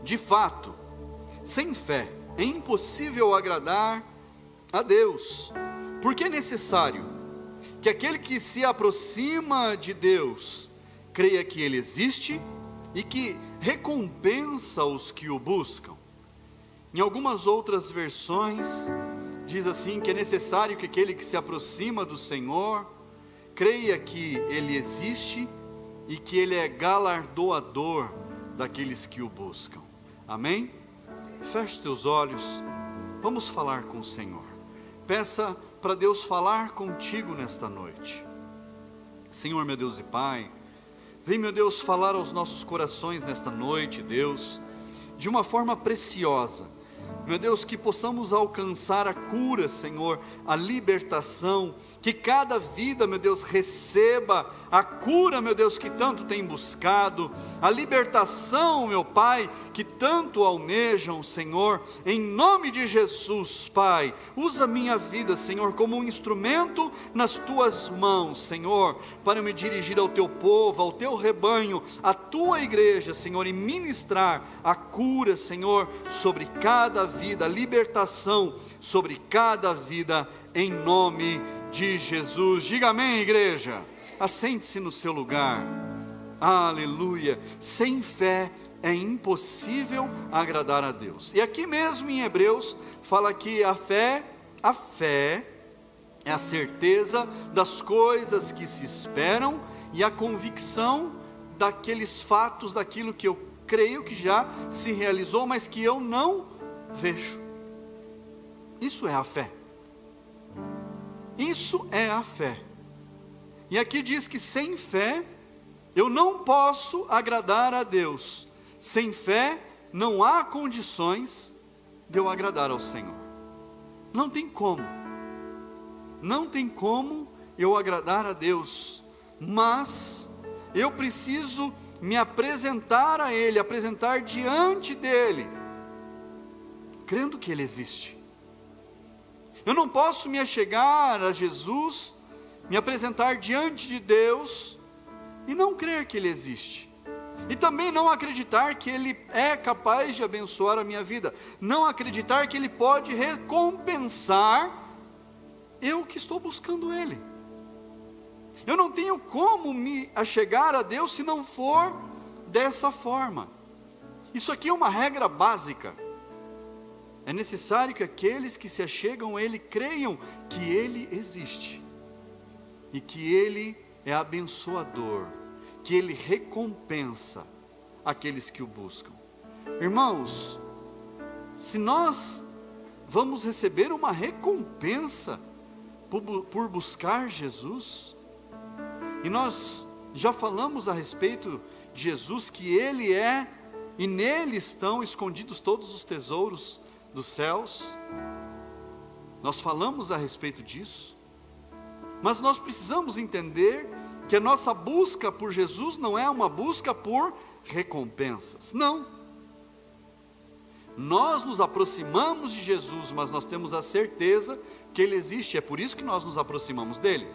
De fato, sem fé é impossível agradar a Deus, porque é necessário que aquele que se aproxima de Deus creia que Ele existe e que recompensa os que o buscam. Em algumas outras versões, diz assim, que é necessário que aquele que se aproxima do Senhor creia que Ele existe e que Ele é galardoador daqueles que o buscam. Amém? Feche teus olhos, vamos falar com o Senhor. Peça para Deus falar contigo nesta noite. Senhor, meu Deus e Pai, vem, meu Deus, falar aos nossos corações nesta noite, Deus, de uma forma preciosa. Meu Deus, que possamos alcançar a cura, Senhor, a libertação, que cada vida, meu Deus, receba a cura, meu Deus, que tanto tem buscado, a libertação, meu Pai, que tanto almejam, Senhor, em nome de Jesus, Pai. Usa minha vida, Senhor, como um instrumento nas Tuas mãos, Senhor, para me dirigir ao Teu povo, ao Teu rebanho, à Tua igreja, Senhor, e ministrar a cura, Senhor, sobre cada vida, a libertação sobre cada vida, em nome de Jesus. Diga amém, igreja. Assente-se no seu lugar. Aleluia. Sem fé é impossível agradar a Deus. E aqui mesmo em Hebreus fala que a fé é a certeza das coisas que se esperam e a convicção daqueles fatos, daquilo que eu creio que já se realizou, mas que eu não vejo. Isso é a fé. Isso é a fé. E aqui diz que sem fé eu não posso agradar a Deus. Sem fé não há condições de eu agradar ao Senhor. Não tem como. Não tem como eu agradar a Deus. Mas eu preciso me apresentar a Ele, apresentar diante dEle, crendo que Ele existe. Eu não posso me achegar a Jesus, me apresentar diante de Deus e não crer que Ele existe. E também não acreditar que Ele é capaz de abençoar a minha vida. Não acreditar que Ele pode recompensar eu que estou buscando Ele. Eu não tenho como me achegar a Deus se não for dessa forma. Isso aqui é uma regra básica. É necessário que aqueles que se achegam a Ele creiam que Ele existe e que Ele é abençoador, que Ele recompensa aqueles que o buscam. Irmãos, se nós vamos receber uma recompensa por buscar Jesus, e nós já falamos a respeito de Jesus, que Ele é, e nele estão escondidos todos os tesouros dos céus. Nós falamos a respeito disso, mas nós precisamos entender que a nossa busca por Jesus não é uma busca por recompensas, não. Nós nos aproximamos de Jesus, mas nós temos a certeza que Ele existe, é por isso que nós nos aproximamos dEle.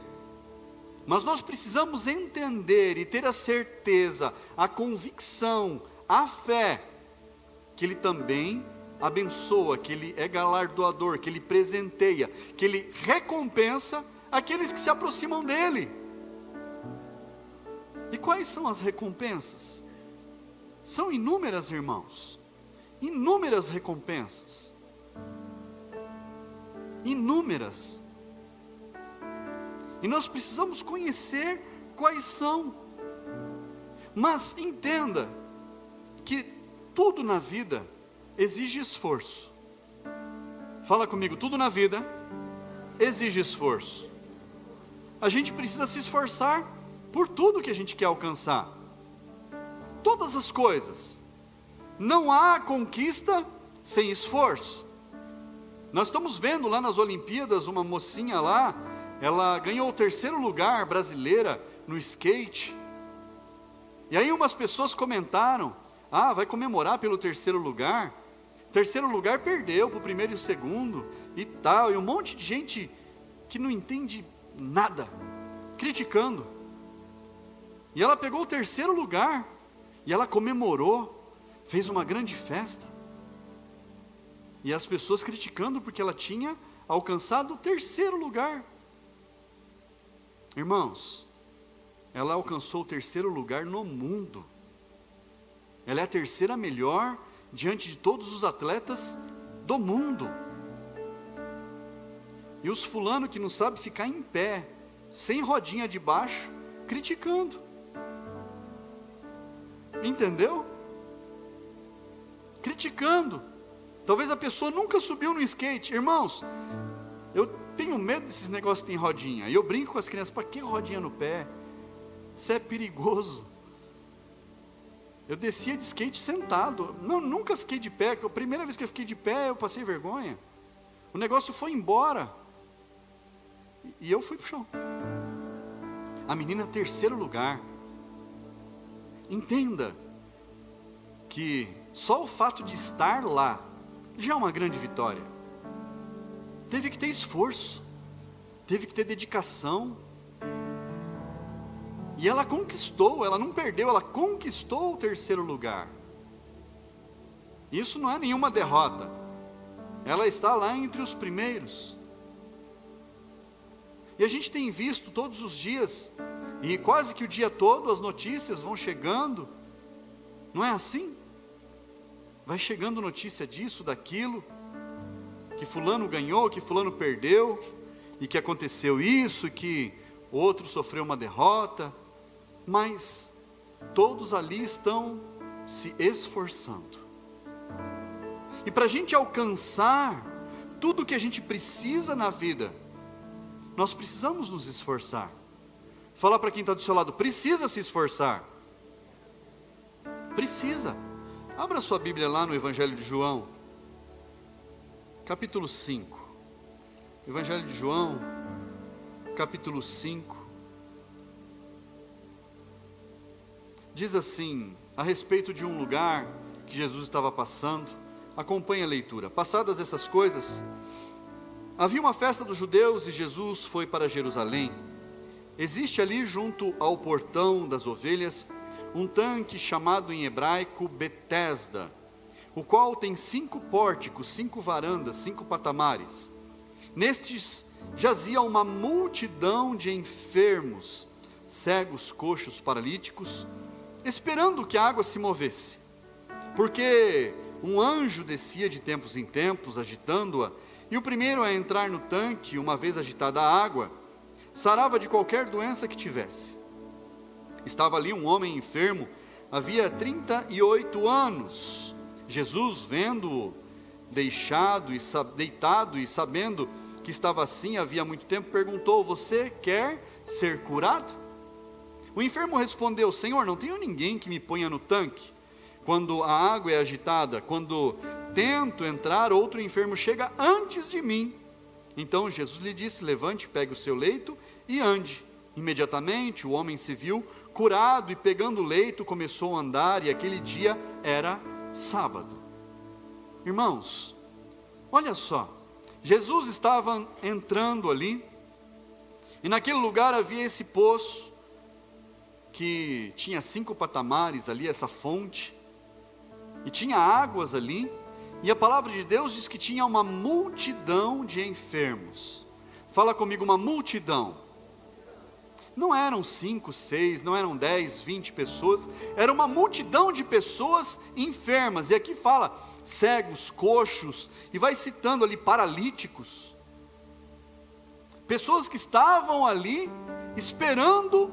Mas nós precisamos entender e ter a certeza, a convicção, a fé, que Ele também abençoa, que Ele é galardoador, que Ele presenteia, que Ele recompensa aqueles que se aproximam dEle. E quais são as recompensas? São inúmeras, irmãos, inúmeras recompensas, inúmeras. E nós precisamos conhecer quais são. Mas entenda que tudo na vida exige esforço. Fala comigo, tudo na vida exige esforço. A gente precisa se esforçar por tudo que a gente quer alcançar. Todas as coisas. Não há conquista sem esforço. Nós estamos vendo lá nas Olimpíadas uma mocinha lá, ela ganhou o 3º lugar, brasileira, no skate. E aí umas pessoas comentaram, vai comemorar pelo 3º lugar. 3º lugar perdeu para o 1º e o 2º e tal. E um monte de gente que não entende nada, criticando. E ela pegou o 3º lugar, e ela comemorou, fez uma grande festa, e as pessoas criticando porque ela tinha alcançado o 3º lugar. Irmãos, ela alcançou o 3º lugar no mundo. Ela é a 3ª melhor diante de todos os atletas do mundo. E os fulano que não sabe ficar em pé, sem rodinha de baixo, criticando. Entendeu? Criticando. Talvez a pessoa nunca subiu no skate. Irmãos, eu tenho medo desses negócios que tem rodinha. E eu brinco com as crianças, para que rodinha no pé? Isso é perigoso. Eu descia de skate sentado. Não, nunca fiquei de pé. A primeira vez que eu fiquei de pé, eu passei vergonha. O negócio foi embora. E eu fui para o chão. A menina, 3º lugar. Entenda que só o fato de estar lá já é uma grande vitória. Teve que ter esforço, teve que ter dedicação. E ela conquistou, ela não perdeu, ela conquistou o 3º lugar. Isso não é nenhuma derrota. Ela está lá entre os primeiros. E a gente tem visto todos os dias, e quase que o dia todo, as notícias vão chegando. Não é assim? Vai chegando notícia disso, daquilo, que fulano ganhou, que fulano perdeu, e que aconteceu isso, e que outro sofreu uma derrota, mas todos ali estão se esforçando. E para a gente alcançar tudo o que a gente precisa na vida, nós precisamos nos esforçar. Fala para quem está do seu lado, precisa se esforçar. Precisa. Abra sua Bíblia lá no Evangelho de João, capítulo 5. Evangelho de João, capítulo 5. Diz assim, a respeito de um lugar que Jesus estava passando. Acompanhe a leitura. Passadas essas coisas, havia uma festa dos judeus e Jesus foi para Jerusalém. Existe ali junto ao portão das ovelhas um tanque chamado em hebraico Betesda, o qual tem 5 pórticos, 5 varandas, 5 patamares. Nestes jazia uma multidão de enfermos, cegos, coxos, paralíticos, esperando que a água se movesse, porque um anjo descia de tempos em tempos, agitando-a, e o primeiro a entrar no tanque, uma vez agitada a água, sarava de qualquer doença que tivesse. Estava ali um homem enfermo, havia 38 anos. Jesus, vendo-o deitado e sabendo que estava assim havia muito tempo, perguntou: você quer ser curado? O enfermo respondeu: Senhor, não tenho ninguém que me ponha no tanque quando a água é agitada. Quando tento entrar, outro enfermo chega antes de mim. Então Jesus lhe disse: levante, pegue o seu leito e ande. Imediatamente o homem se viu curado e, pegando o leito, começou a andar, e aquele dia era sábado. Irmãos, olha só, Jesus estava entrando ali, e naquele lugar havia esse poço, que tinha 5 patamares ali, essa fonte, e tinha águas ali, e a palavra de Deus diz que tinha uma multidão de enfermos. Fala comigo, uma multidão. Não eram 5, 6, não eram 10, 20 pessoas, era uma multidão de pessoas enfermas, e aqui fala cegos, coxos, e vai citando ali paralíticos, pessoas que estavam ali esperando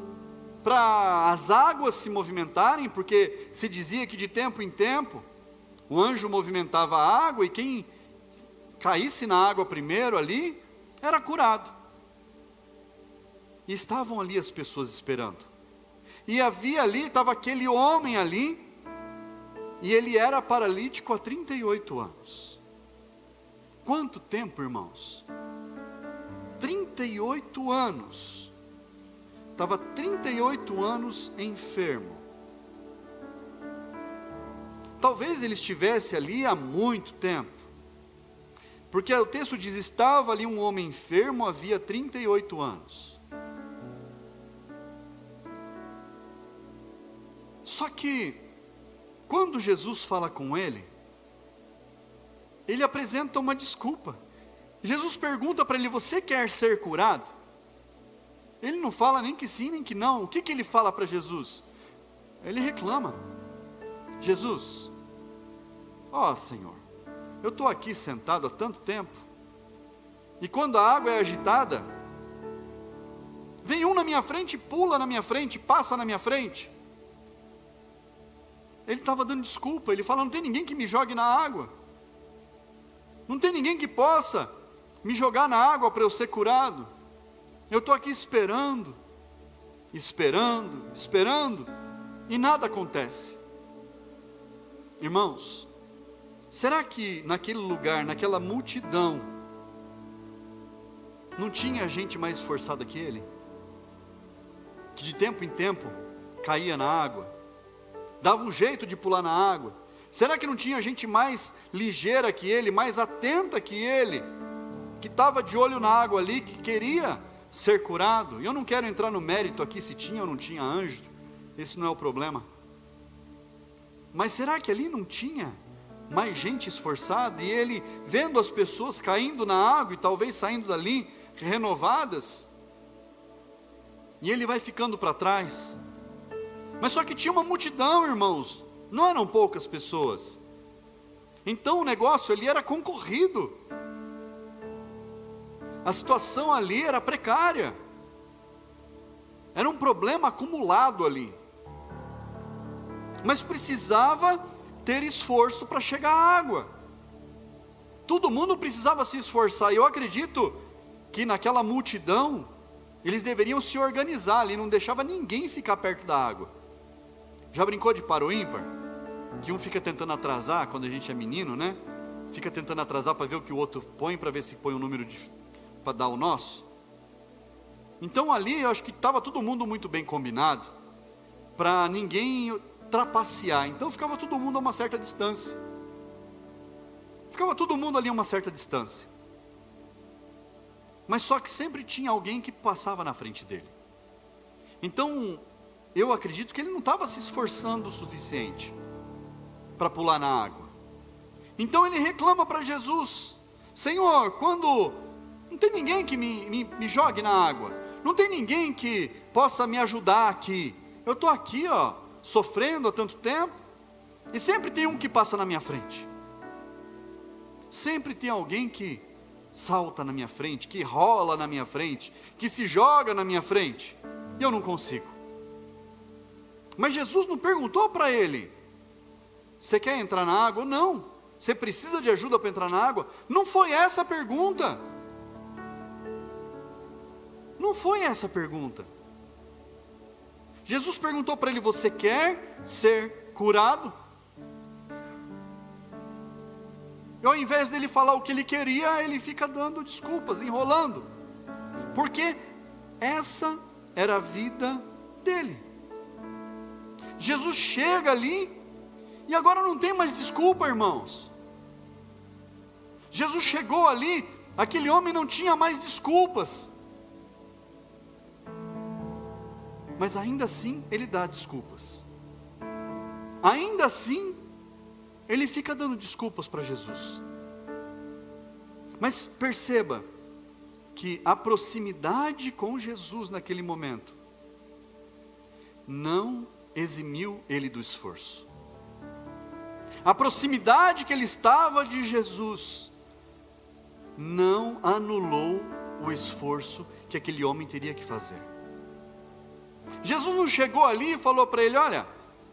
para as águas se movimentarem, porque se dizia que de tempo em tempo o anjo movimentava a água, e quem caísse na água primeiro ali era curado. E estavam ali as pessoas esperando. E havia ali, estava aquele homem ali, e ele era paralítico há 38 anos. Quanto tempo, irmãos? 38 anos. Estava 38 anos enfermo. Talvez ele estivesse ali há muito tempo. Porque o texto diz, estava ali um homem enfermo havia 38 anos. Só que quando Jesus fala com ele, ele apresenta uma desculpa. Jesus pergunta para ele: você quer ser curado? Ele não fala nem que sim, nem que não. O que ele fala para Jesus? Ele reclama: Jesus, ó Senhor, eu estou aqui sentado há tanto tempo, e quando a água é agitada, vem um na minha frente, pula na minha frente, passa na minha frente. Ele estava dando desculpa, ele fala: não tem ninguém que me jogue na água, não tem ninguém que possa me jogar na água para eu ser curado. Eu estou aqui esperando, e nada acontece. Irmãos, será que naquele lugar, naquela multidão, não tinha gente mais esforçada que ele? Que de tempo em tempo caía na água, dava um jeito de pular na água? Será que não tinha gente mais ligeira que ele, mais atenta que ele, que estava de olho na água ali, que queria ser curado? E eu não quero entrar no mérito aqui se tinha ou não tinha anjo, esse não é o problema. Mas será que ali não tinha mais gente esforçada? E ele, vendo as pessoas caindo na água e talvez saindo dali renovadas, e ele vai ficando para trás. Mas só que tinha uma multidão, irmãos, não eram poucas pessoas. Então o negócio ali era concorrido, a situação ali era precária, era um problema acumulado ali, mas precisava ter esforço para chegar à água. Todo mundo precisava se esforçar, e eu acredito que naquela multidão, eles deveriam se organizar ali, não deixava ninguém ficar perto da água. Já brincou de par ou ímpar? Que um fica tentando atrasar, quando a gente é menino, né? Fica tentando atrasar para ver o que o outro põe, para ver se põe um número para dar o nosso. Então ali, eu acho que estava todo mundo muito bem combinado, para ninguém trapacear. Então ficava todo mundo a uma certa distância. Ficava todo mundo ali a uma certa distância. Mas só que sempre tinha alguém que passava na frente dele. Então, eu acredito que ele não estava se esforçando o suficiente para pular na água. Então ele reclama para Jesus: Senhor, quando não tem ninguém que me jogue na água, não tem ninguém que possa me ajudar aqui, eu estou aqui, sofrendo há tanto tempo, e sempre tem um que passa na minha frente, sempre tem alguém que salta na minha frente, que rola na minha frente, que se joga na minha frente, e eu não consigo. Mas Jesus não perguntou para ele: você quer entrar na água? Não. Você precisa de ajuda para entrar na água? Não foi essa a pergunta. Não foi essa a pergunta. Jesus perguntou para ele: você quer ser curado? E ao invés dele falar o que ele queria, ele fica dando desculpas, enrolando, porque essa era a vida dele. Jesus chega ali, e agora não tem mais desculpa, irmãos. Jesus chegou ali, aquele homem não tinha mais desculpas, mas ainda assim ele dá desculpas, ainda assim ele fica dando desculpas para Jesus. Mas perceba que a proximidade com Jesus naquele momento não eximiu ele do esforço. A proximidade que ele estava de Jesus não anulou o esforço que aquele homem teria que fazer. Jesus não chegou ali e falou para ele: olha,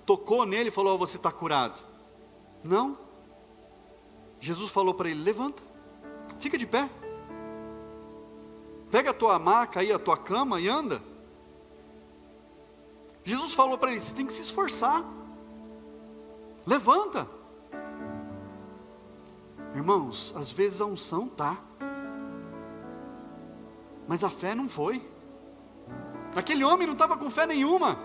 tocou nele e falou: você está curado. Não. Jesus falou para ele: levanta, fica de pé, pega a tua maca aí, a tua cama e anda. Jesus falou para ele: você tem que se esforçar, levanta. Irmãos, às vezes a unção tá, mas a fé não foi. Aquele homem não estava com fé nenhuma,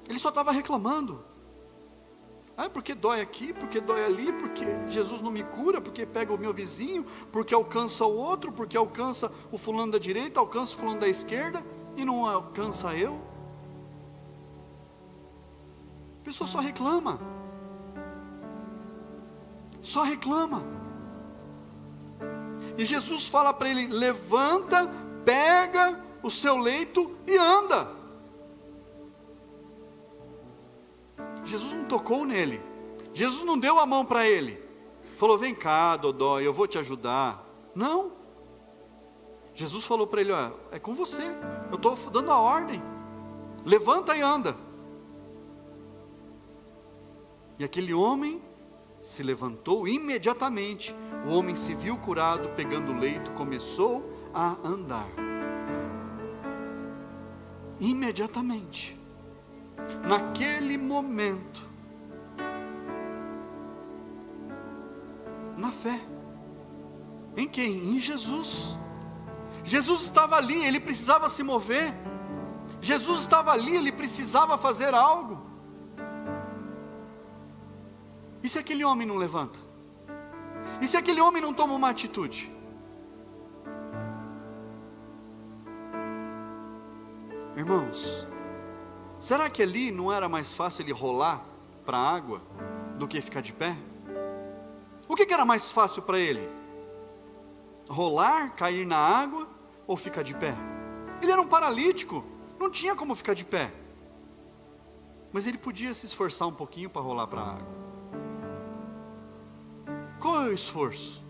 ele só estava reclamando. Porque dói aqui, porque dói ali, porque Jesus não me cura, porque pega o meu vizinho, porque alcança o outro, porque alcança o fulano da direita, alcança o fulano da esquerda, e não alcança eu. pessoa só reclama. Só reclama. E Jesus fala para ele: levanta, pega o seu leito e anda. Jesus não tocou nele. Jesus não deu a mão para ele. Falou: vem cá, Dodói, eu vou te ajudar. Não. Jesus falou para ele: ó, é com você. Eu estou dando a ordem. Levanta e anda. E aquele homem se levantou imediatamente. O homem se viu curado, pegando o leito, começou a andar. Imediatamente. Naquele momento. Na fé. Em quem? Em Jesus. Jesus estava ali, ele precisava se mover. Jesus estava ali, ele precisava fazer algo. E se aquele homem não levanta? E se aquele homem não toma uma atitude? Irmãos, será que ali não era mais fácil ele rolar para a água do que ficar de pé? O que era mais fácil para ele? Rolar, cair na água ou ficar de pé? Ele era um paralítico, não tinha como ficar de pé. Mas ele podia se esforçar um pouquinho para rolar para a água. Qual é o esforço?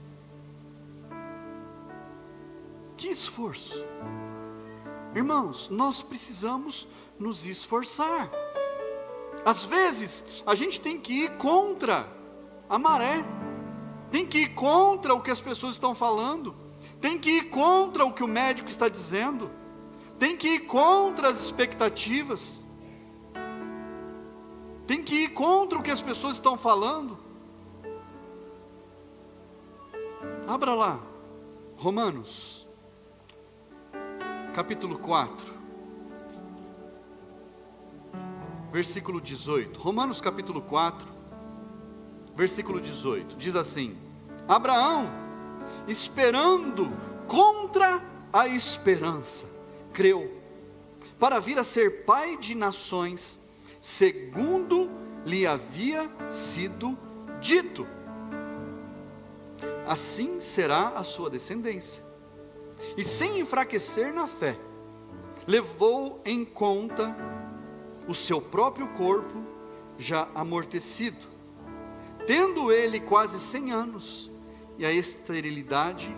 Que esforço? Irmãos, nós precisamos nos esforçar. Às vezes, a gente tem que ir contra a maré. Tem que ir contra o que as pessoas estão falando. Tem que ir contra o que o médico está dizendo. Tem que ir contra as expectativas. Tem que ir contra o que as pessoas estão falando. Abra lá, Romanos, capítulo 4, versículo 18. Romanos capítulo 4, versículo 18, diz assim: Abraão, esperando contra a esperança, creu, para vir a ser pai de nações, segundo lhe havia sido dito. Assim será a sua descendência. E sem enfraquecer na fé, levou em conta o seu próprio corpo já amortecido, tendo ele quase 100 anos, e a esterilidade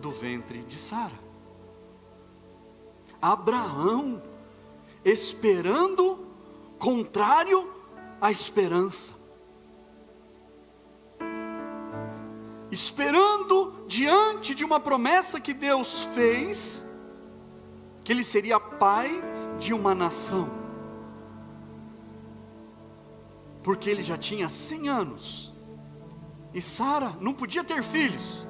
do ventre de Sara. Abraão, esperando, contrário à esperança. Esperando diante de uma promessa que Deus fez, que ele seria pai de uma nação, porque ele já tinha 100 anos, e Sara não podia ter filhos,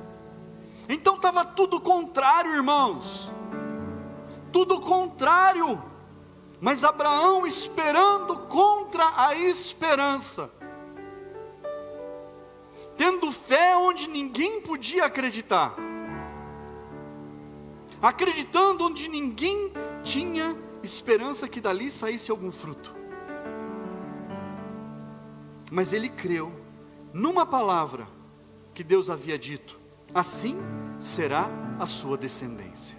então estava tudo contrário, irmãos, tudo contrário, mas Abraão esperando contra a esperança, tendo fé onde ninguém podia acreditar, acreditando onde ninguém tinha esperança que dali saísse algum fruto. Mas ele creu numa palavra que Deus havia dito: assim será a sua descendência.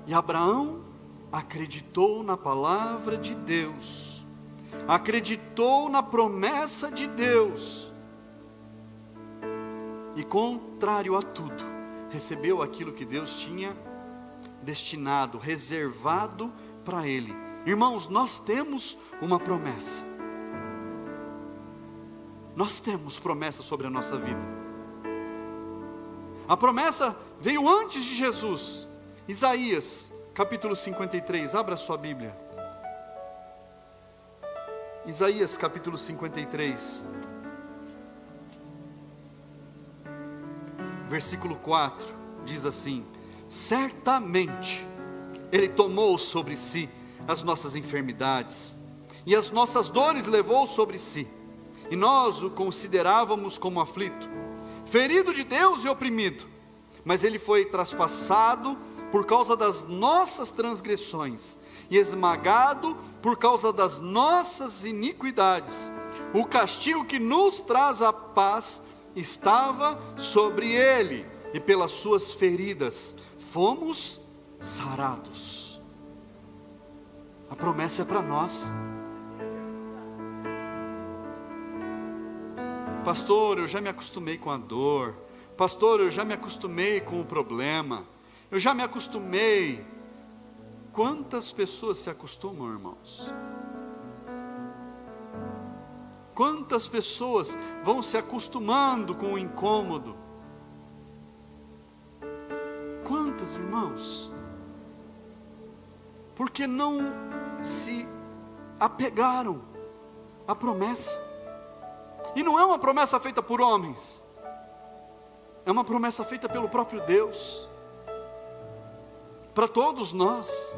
E Abraão acreditou na palavra de Deus, acreditou na promessa de Deus, e contrário a tudo, recebeu aquilo que Deus tinha destinado, reservado para ele. Irmãos, nós temos uma promessa. Nós temos promessa sobre a nossa vida. A promessa veio antes de Jesus. Isaías, capítulo 53, abra sua Bíblia. Isaías capítulo 53, versículo 4, diz assim: certamente Ele tomou sobre si as nossas enfermidades, e as nossas dores levou sobre si, e nós o considerávamos como aflito, ferido de Deus e oprimido, mas Ele foi traspassado por causa das nossas transgressões, e esmagado por causa das nossas iniquidades. O castigo que nos traz a paz estava sobre ele, e pelas suas feridas fomos sarados. A promessa é para nós. Pastor, eu já me acostumei com a dor. Pastor, eu já me acostumei com o problema. Eu já me acostumei. Quantas pessoas se acostumam, irmãos? Quantas pessoas vão se acostumando com o incômodo? Quantas, irmãos? Porque não se apegaram à promessa. E não é uma promessa feita por homens, é uma promessa feita pelo próprio Deus, para todos nós.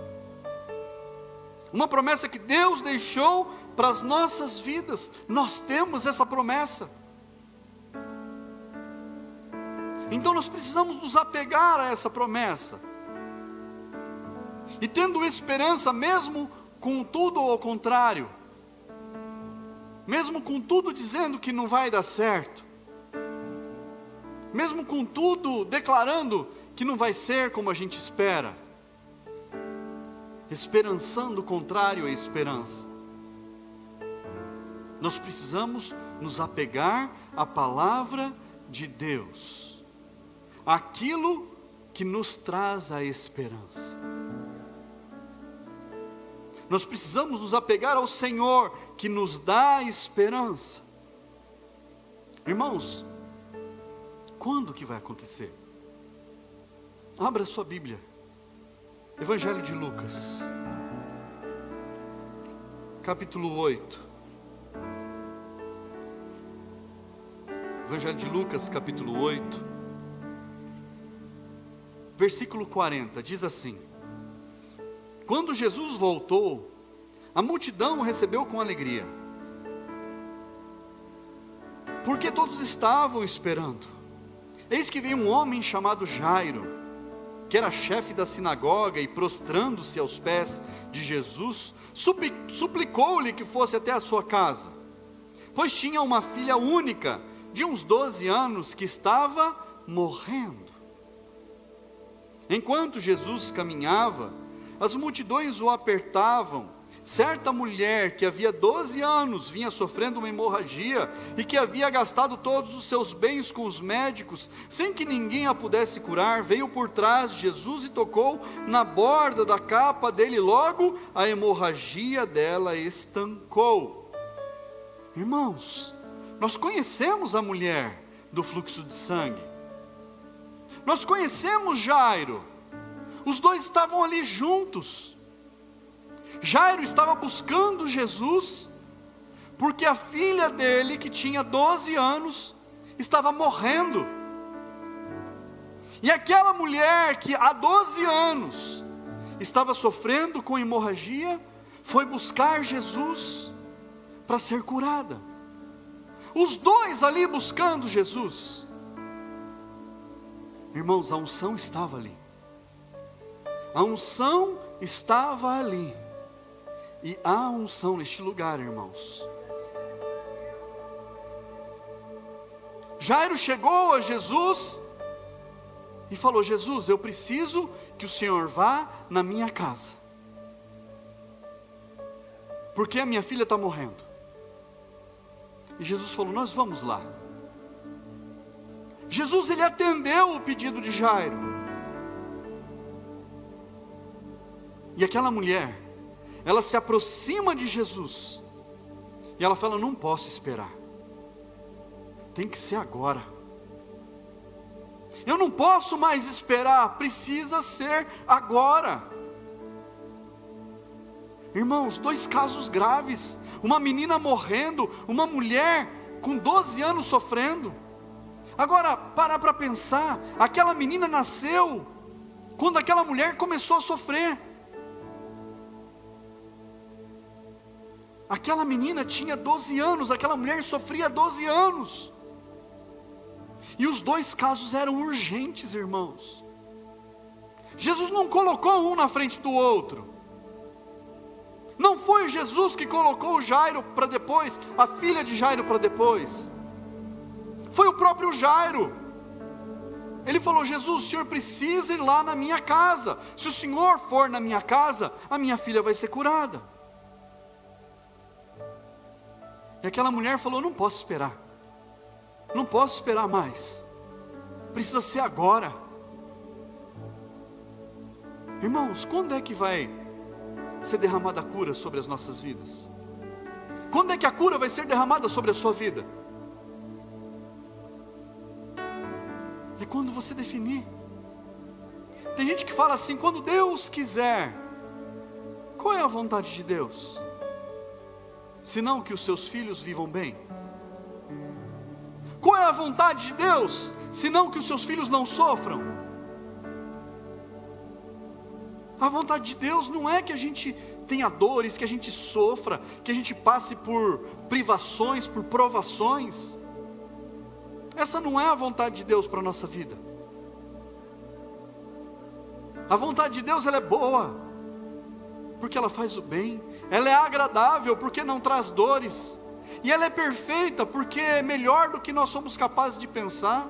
Uma promessa que Deus deixou para as nossas vidas. Nós temos essa promessa. Então nós precisamos nos apegar a essa promessa. E tendo esperança, mesmo com tudo ao contrário, mesmo com tudo dizendo que não vai dar certo, mesmo com tudo declarando que não vai ser como a gente espera, esperançando o contrário à esperança, nós precisamos nos apegar à palavra de Deus, aquilo que nos traz a esperança. Nós precisamos nos apegar ao Senhor, que nos dá esperança. Irmãos, quando que vai acontecer? Abra sua Bíblia, Evangelho de Lucas, capítulo 8. Evangelho de Lucas, capítulo 8, versículo 40, diz assim: Quando Jesus voltou, a multidão o recebeu com alegria, porque todos estavam esperando. Eis que veio um homem chamado Jairo, que era chefe da sinagoga, e prostrando-se aos pés de Jesus, suplicou-lhe que fosse até a sua casa, pois tinha uma filha única, de uns 12 anos, que estava morrendo. Enquanto Jesus caminhava, as multidões o apertavam. Certa mulher que havia 12 anos vinha sofrendo uma hemorragia e que havia gastado todos os seus bens com os médicos, sem que ninguém a pudesse curar, veio por trás de Jesus e tocou na borda da capa dele. Logo a hemorragia dela estancou. Irmãos, nós conhecemos a mulher do fluxo de sangue, nós conhecemos Jairo. Os dois estavam ali juntos. Jairo estava buscando Jesus, porque a filha dele, que tinha 12 anos, estava morrendo. E aquela mulher que há 12 anos estava sofrendo com hemorragia, foi buscar Jesus para ser curada. Os dois ali buscando Jesus. Irmãos, a unção estava ali. A unção estava ali. E há unção neste lugar, irmãos. Jairo chegou a Jesus e falou: Jesus, eu preciso que o Senhor vá na minha casa, porque a minha filha está morrendo. E Jesus falou: nós vamos lá. Jesus, ele atendeu o pedido de Jairo. E aquela mulher, ela se aproxima de Jesus, e ela fala: não posso esperar, tem que ser agora, eu não posso mais esperar, precisa ser agora. Irmãos, dois casos graves, uma menina morrendo, uma mulher com 12 anos sofrendo. Agora, para pensar, aquela menina nasceu quando aquela mulher começou a sofrer. Aquela menina tinha 12 anos, aquela mulher sofria 12 anos. E os dois casos eram urgentes, irmãos. Jesus não colocou um na frente do outro. Não foi Jesus que colocou Jairo para depois, a filha de Jairo para depois. Foi o próprio Jairo. Ele falou: Jesus, o Senhor precisa ir lá na minha casa. Se o Senhor for na minha casa, a minha filha vai ser curada. E aquela mulher falou: não posso esperar. Não posso esperar mais. Precisa ser agora. Irmãos, quando é que vai ser derramada a cura sobre as nossas vidas? Quando é que a cura vai ser derramada sobre a sua vida? É quando você definir. Tem gente que fala assim: quando Deus quiser. Qual é a vontade de Deus? Senão que os seus filhos vivam bem. Qual é a vontade de Deus? Senão que os seus filhos não sofram. A vontade de Deus não é que a gente tenha dores, que a gente sofra, que a gente passe por privações, por provações. Essa não é a vontade de Deus para a nossa vida. A vontade de Deus, ela é boa, porque ela faz o bem. Ela é agradável, porque não traz dores. E ela é perfeita, porque é melhor do que nós somos capazes de pensar.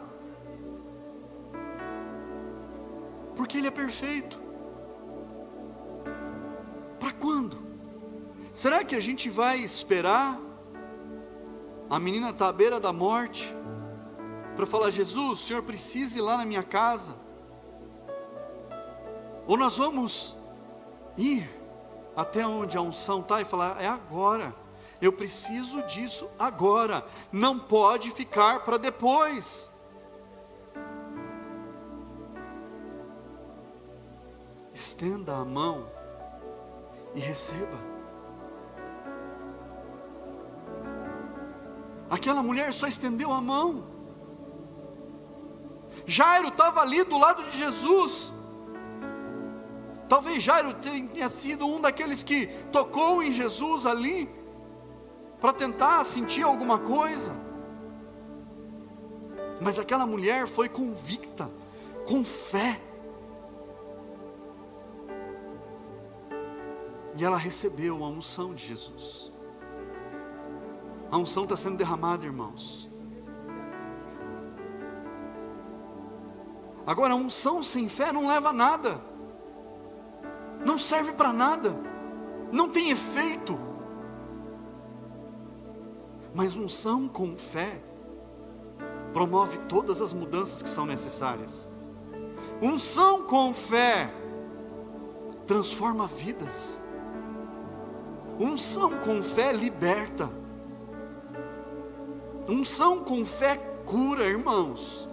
Porque Ele é perfeito. Para quando? Será que a gente vai esperar a menina estar à beira da morte para falar: Jesus, o Senhor precisa ir lá na minha casa? Ou nós vamos ir até onde a unção está e falar: é agora, eu preciso disso agora, não pode ficar para depois. Estenda a mão e receba. Aquela mulher só estendeu a mão. Jairo estava ali do lado de Jesus. Talvez Jairo tenha sido um daqueles que tocou em Jesus ali, para tentar sentir alguma coisa. Mas aquela mulher foi convicta, com fé. E ela recebeu a unção de Jesus. A unção está sendo derramada, irmãos. Agora, a unção sem fé não leva a nada. Não serve para nada. Não tem efeito. Mas unção com fé promove todas as mudanças que são necessárias. Unção com fé transforma vidas. Unção com fé liberta. Unção com fé cura, irmãos.